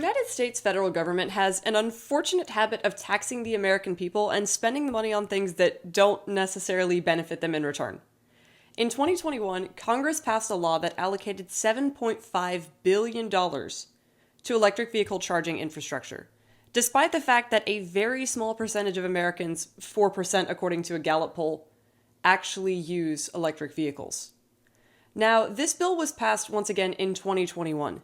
United States federal government has an unfortunate habit of taxing the American people and spending the money on things that don't necessarily benefit them in return. In 2021, Congress passed a law that allocated $7.5 billion to electric vehicle charging infrastructure, despite the fact that a very small percentage of Americans, 4% according to a Gallup poll, actually use electric vehicles. Now, this bill was passed once again in 2021.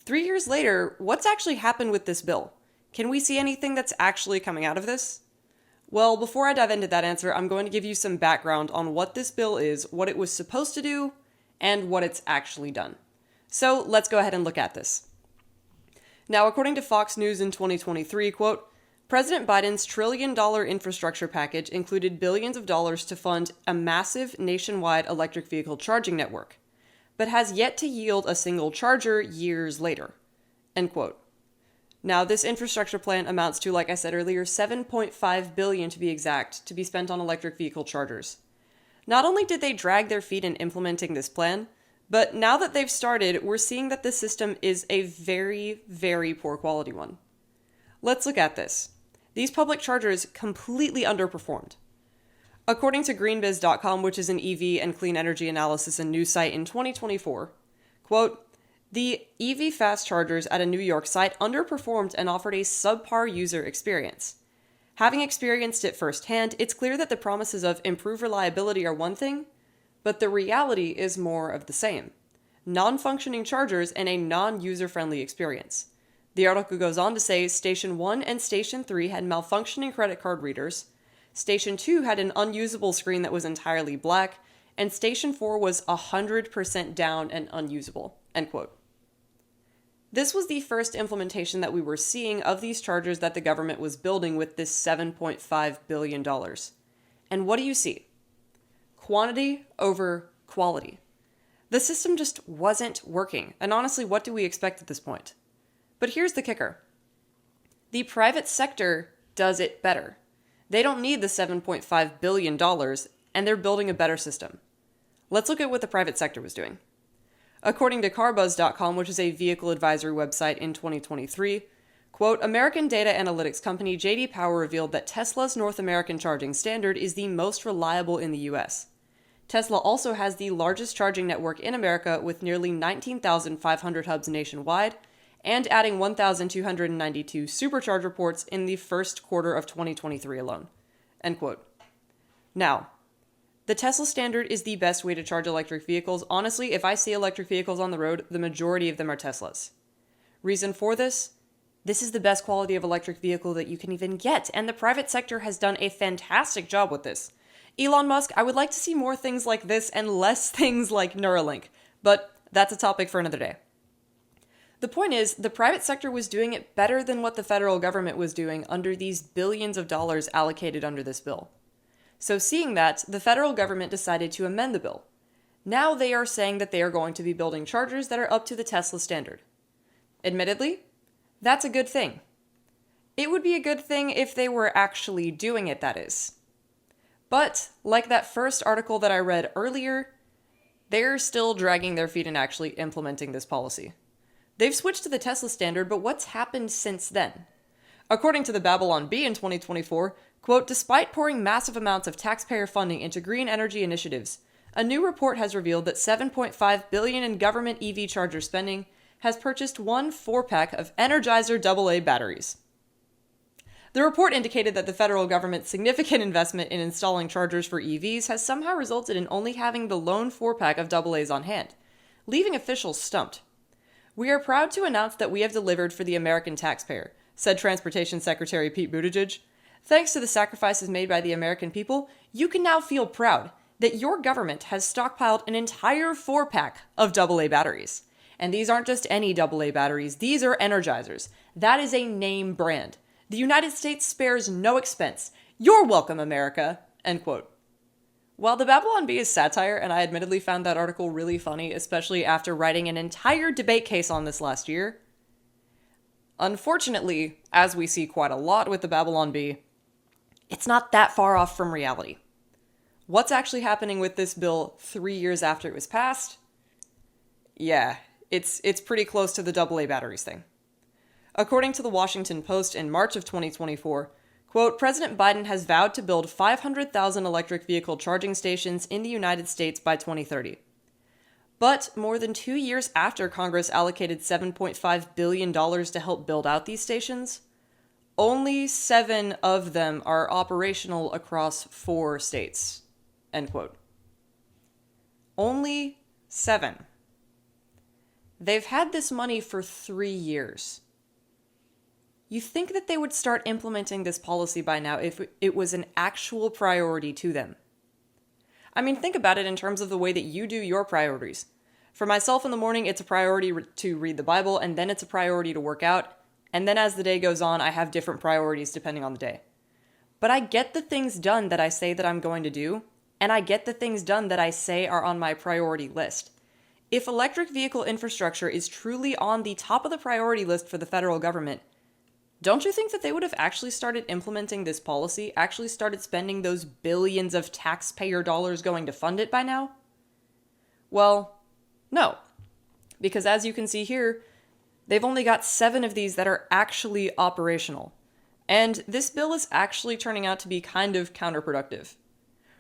3 years later, what's actually happened with this bill? Can we see anything that's actually coming out of this? Well, before I dive into that answer, I'm going to give you some background on what this bill is, what it was supposed to do, and what it's actually done. So let's go ahead and look at this. Now, according to Fox News in 2023, quote, President Biden's trillion-dollar infrastructure package included billions of dollars to fund a massive nationwide electric vehicle charging network, but has yet to yield a single charger years later, end quote. Now, this infrastructure plan amounts to, like I said earlier, $7.5 billion to be exact, to be spent on electric vehicle chargers. Not only did they drag their feet in implementing this plan, but now that they've started, we're seeing that the system is a very, very poor quality one. Let's look at this. These public chargers completely underperformed. According to greenbiz.com, which is an EV and clean energy analysis and news site in 2024, quote, the EV fast chargers at a New York site underperformed and offered a subpar user experience. Having experienced it firsthand, it's clear that the promises of improved reliability are one thing, but the reality is more of the same. Non-functioning chargers and a non-user-friendly experience. The article goes on to say Station 1 and Station 3 had malfunctioning credit card readers, Station 2 had an unusable screen that was entirely black, and Station 4 was 100% down and unusable, end quote. This was the first implementation that we were seeing of these chargers that the government was building with this $7.5 billion. And what do you see? Quantity over quality. The system just wasn't working, and honestly, what do we expect at this point? But here's the kicker. The private sector does it better. They don't need the $7.5 billion, and they're building a better system. Let's look at what the private sector was doing. According to carbuzz.com, which is a vehicle advisory website in 2023, quote, American data analytics company J.D. Power revealed that Tesla's North American charging standard is the most reliable in the U.S. Tesla also has the largest charging network in America with nearly 19,500 hubs nationwide, and adding 1,292 supercharger ports in the first quarter of 2023 alone, end quote. Now, the Tesla standard is the best way to charge electric vehicles. Honestly, if I see electric vehicles on the road, the majority of them are Teslas. Reason for this? This is the best quality of electric vehicle that you can even get, and the private sector has done a fantastic job with this. Elon Musk, I would like to see more things like this and less things like Neuralink, but that's a topic for another day. The point is, the private sector was doing it better than what the federal government was doing under these billions of dollars allocated under this bill. So seeing that, the federal government decided to amend the bill. Now they are saying that they are going to be building chargers that are up to the Tesla standard. Admittedly, that's a good thing. It would be a good thing if they were actually doing it, that is. But, like that first article that I read earlier, they're still dragging their feet in actually implementing this policy. They've switched to the Tesla standard, but what's happened since then? According to the Babylon Bee in 2024, quote, despite pouring massive amounts of taxpayer funding into green energy initiatives, a new report has revealed that $7.5 billion in government EV charger spending has purchased one 4-pack of Energizer AA batteries. The report indicated that the federal government's significant investment in installing chargers for EVs has somehow resulted in only having the lone 4-pack of AA's on hand, leaving officials stumped. We are proud to announce that we have delivered for the American taxpayer, said Transportation Secretary Pete Buttigieg. Thanks to the sacrifices made by the American people, you can now feel proud that your government has stockpiled an entire 4-pack of AA batteries. And these aren't just any AA batteries, these are Energizers. That is a name brand. The United States spares no expense. You're welcome, America, end quote. While the Babylon Bee is satire, and I admittedly found that article really funny, especially after writing an entire debate case on this last year, unfortunately, as we see quite a lot with the Babylon Bee, it's not that far off from reality. What's actually happening with this bill 3 years after it was passed? Yeah, it's pretty close to the AA batteries thing. According to the Washington Post in March of 2024, quote, President Biden has vowed to build 500,000 electric vehicle charging stations in the United States by 2030. But more than 2 years after Congress allocated $7.5 billion to help build out these stations, only 7 of them are operational across 4 states. End quote. Only 7. They've had this money for 3 years. You think that they would start implementing this policy by now if it was an actual priority to them. I mean, think about it in terms of the way that you do your priorities. For myself in the morning, it's a priority to read the Bible, and then it's a priority to work out, and then as the day goes on, I have different priorities depending on the day. But I get the things done that I say that I'm going to do, and I get the things done that I say are on my priority list. If electric vehicle infrastructure is truly on the top of the priority list for the federal government, don't you think that they would have actually started implementing this policy, actually started spending those billions of taxpayer dollars going to fund it by now? Well, no. Because as you can see here, they've only got 7 of these that are actually operational. And this bill is actually turning out to be kind of counterproductive.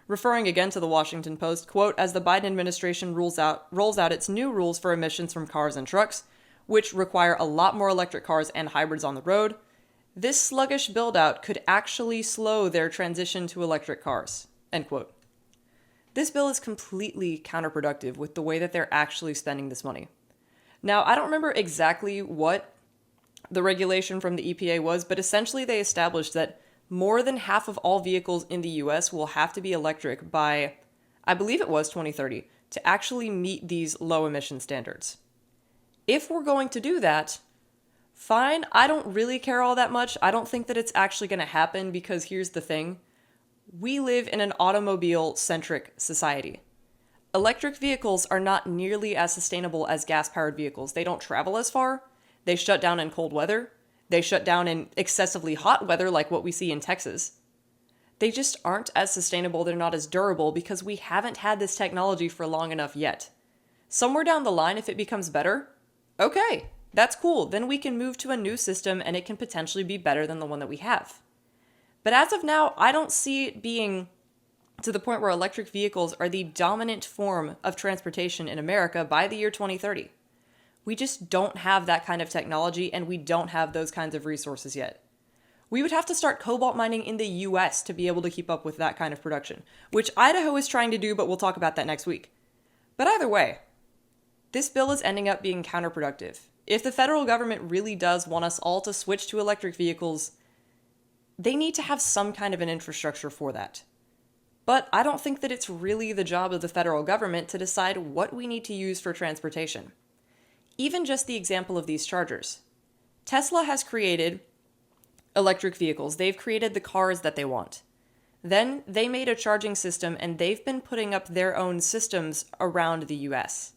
Referring again to the Washington Post, quote, as the Biden administration rolls out its new rules for emissions from cars and trucks, which require a lot more electric cars and hybrids on the road, this sluggish build-out could actually slow their transition to electric cars, end quote. This bill is completely counterproductive with the way that they're actually spending this money. Now, I don't remember exactly what the regulation from the EPA was, but essentially they established that more than half of all vehicles in the US will have to be electric by, I believe it was 2030, to actually meet these low emission standards. If we're going to do that, fine, I don't really care all that much. I don't think that it's actually going to happen because here's the thing. We live in an automobile-centric society. Electric vehicles are not nearly as sustainable as gas-powered vehicles. They don't travel as far. They shut down in cold weather. They shut down in excessively hot weather like what we see in Texas. They just aren't as sustainable. They're not as durable because we haven't had this technology for long enough yet. Somewhere down the line, if it becomes better, okay. That's cool. Then we can move to a new system and it can potentially be better than the one that we have. But as of now, I don't see it being to the point where electric vehicles are the dominant form of transportation in America by the year 2030. We just don't have that kind of technology and we don't have those kinds of resources yet. We would have to start cobalt mining in the US to be able to keep up with that kind of production, which Idaho is trying to do, but we'll talk about that next week. But either way, this bill is ending up being counterproductive. If the federal government really does want us all to switch to electric vehicles, they need to have some kind of an infrastructure for that. But I don't think that it's really the job of the federal government to decide what we need to use for transportation. Even just the example of these chargers. Tesla has created electric vehicles. They've created the cars that they want. Then they made a charging system and they've been putting up their own systems around the US.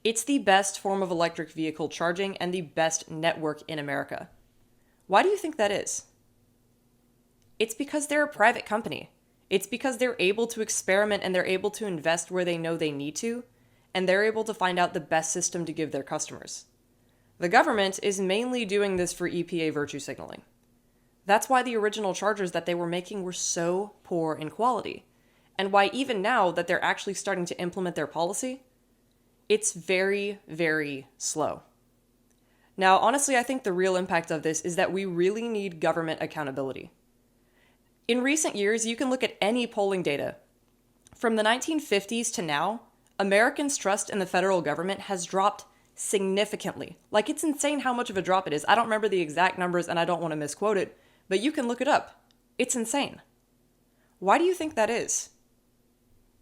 It's the best form of electric vehicle charging and the best network in America. Why do you think that is? It's because they're a private company. It's because they're able to experiment and they're able to invest where they know they need to, and they're able to find out the best system to give their customers. The government is mainly doing this for EPA virtue signaling. That's why the original chargers that they were making were so poor in quality, and why even now that they're actually starting to implement their policy, it's very, very slow. Now, honestly, I think the real impact of this is that we really need government accountability. In recent years, you can look at any polling data. From the 1950s to now, Americans' trust in the federal government has dropped significantly. Like, it's insane how much of a drop it is. I don't remember the exact numbers and I don't want to misquote it, but you can look it up. It's insane. Why do you think that is?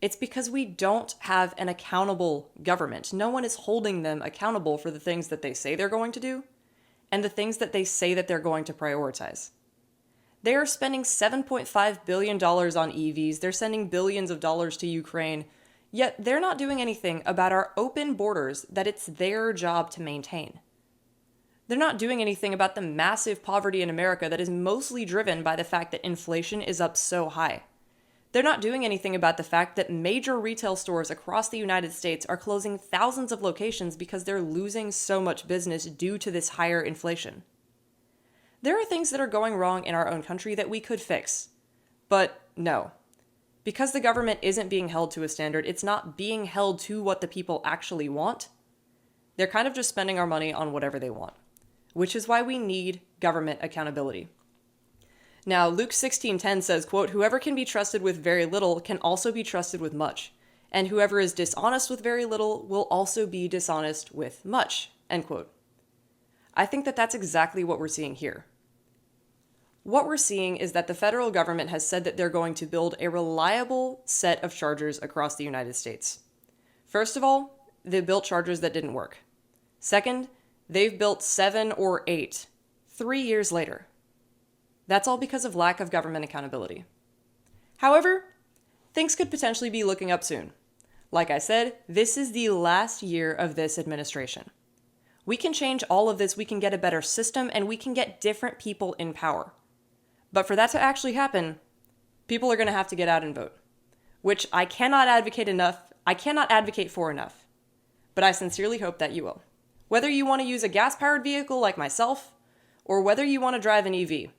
It's because we don't have an accountable government. No one is holding them accountable for the things that they say they're going to do and the things that they say that they're going to prioritize. They are spending $7.5 billion on EVs. They're sending billions of dollars to Ukraine, yet they're not doing anything about our open borders that it's their job to maintain. They're not doing anything about the massive poverty in America that is mostly driven by the fact that inflation is up so high. They're not doing anything about the fact that major retail stores across the United States are closing thousands of locations because they're losing so much business due to this higher inflation. There are things that are going wrong in our own country that we could fix. But no. Because the government isn't being held to a standard, it's not being held to what the people actually want. They're kind of just spending our money on whatever they want, which is why we need government accountability. Now, Luke 16:10 says, quote, "Whoever can be trusted with very little can also be trusted with much, and whoever is dishonest with very little will also be dishonest with much," end quote. I think that that's exactly what we're seeing here. What we're seeing is that the federal government has said that they're going to build a reliable set of chargers across the United States. First of all, they built chargers that didn't work. Second, they've built 7 or 8, 3 years later. That's all because of lack of government accountability. However, things could potentially be looking up soon. Like I said, this is the last year of this administration. We can change all of this, we can get a better system, and we can get different people in power. But for that to actually happen, people are going to have to get out and vote, which I cannot advocate for enough. But I sincerely hope that you will. Whether you want to use a gas-powered vehicle like myself, or whether you want to drive an EV,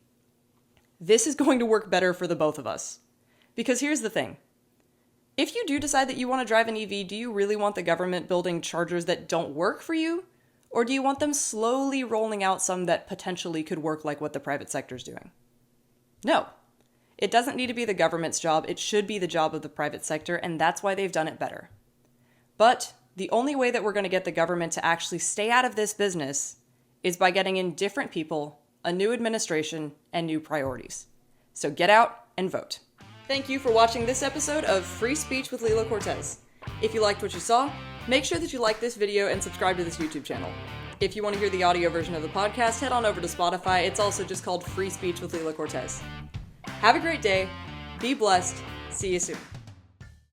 this is going to work better for the both of us. Because here's the thing. If you do decide that you want to drive an EV, do you really want the government building chargers that don't work for you? Or do you want them slowly rolling out some that potentially could work like what the private sector's doing? No. It doesn't need to be the government's job. It should be the job of the private sector, and that's why they've done it better. But the only way that we're going to get the government to actually stay out of this business is by getting in different people, a new administration, and new priorities. So get out and vote. Thank you for watching this episode of Free Speech with Lila Cortez. If you liked what you saw, make sure that you like this video and subscribe to this YouTube channel. If you want to hear the audio version of the podcast, head on over to Spotify. It's also just called Free Speech with Lila Cortez. Have a great day. Be blessed. See you soon.